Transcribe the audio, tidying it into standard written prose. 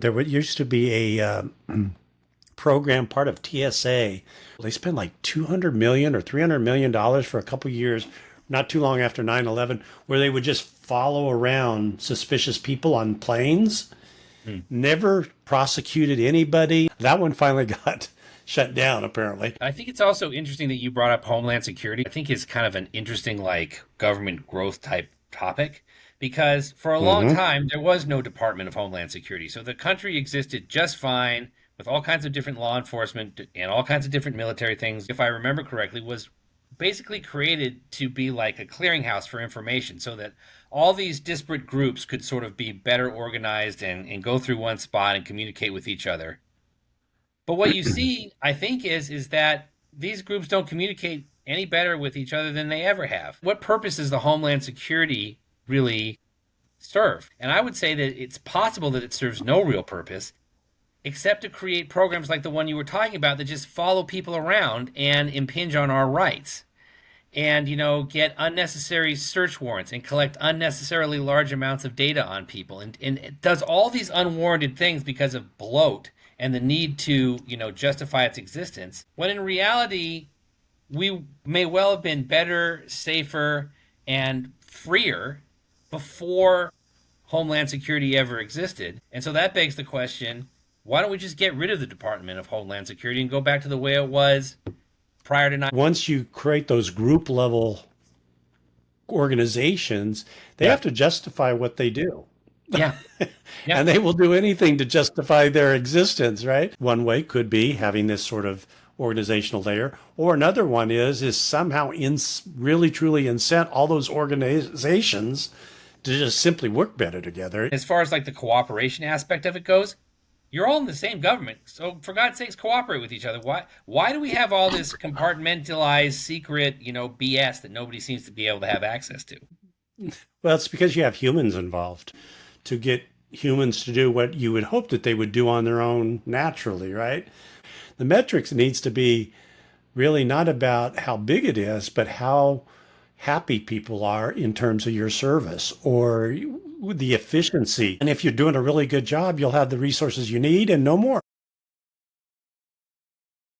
Used to be a program, part of TSA. They spent like 200 million or 300 million dollars for a couple years, not too long after 9/11, where they would just follow around suspicious people on planes. Hmm. Never prosecuted anybody. That one finally got shut down, apparently. I think it's also interesting that you brought up Homeland Security. I think it's kind of an interesting, like, government growth type topic because for a long Mm-hmm. time there was no Department of Homeland Security. So the country existed just fine with all kinds of different law enforcement and all kinds of different military things. If I remember correctly, was basically created to be like a clearinghouse for information so that all these disparate groups could sort of be better organized and go through one spot and communicate with each other. But what you see, I think, is that these groups don't communicate any better with each other than they ever have. What purpose does the Homeland Security really serve? And I would say that it's possible that it serves no real purpose except to create programs like the one you were talking about that just follow people around and impinge on our rights and get unnecessary search warrants and collect unnecessarily large amounts of data on people and it does all these unwarranted things because of bloat and the need to justify its existence when in reality we may well have been better, safer, and freer before Homeland Security ever existed. And so that begs the question, why don't we just get rid of the Department of Homeland Security and go back to the way it was prior to 9? Once you create those group level organizations, they Yeah. have to justify what they do. Yeah. Yeah. And they will do anything to justify their existence, right? One way could be having this sort of organizational layer, or another one is somehow really truly incent all those organizations to just simply work better together. As far as like the cooperation aspect of it goes, you're all in the same government. So for God's sakes, cooperate with each other. Why do we have all this compartmentalized secret, BS that nobody seems to be able to have access to? Well, it's because you have humans involved to get humans to do what you would hope that they would do on their own naturally, right? The metrics needs to be really not about how big it is, but how happy people are in terms of your service or the efficiency. And if you're doing a really good job, you'll have the resources you need and no more.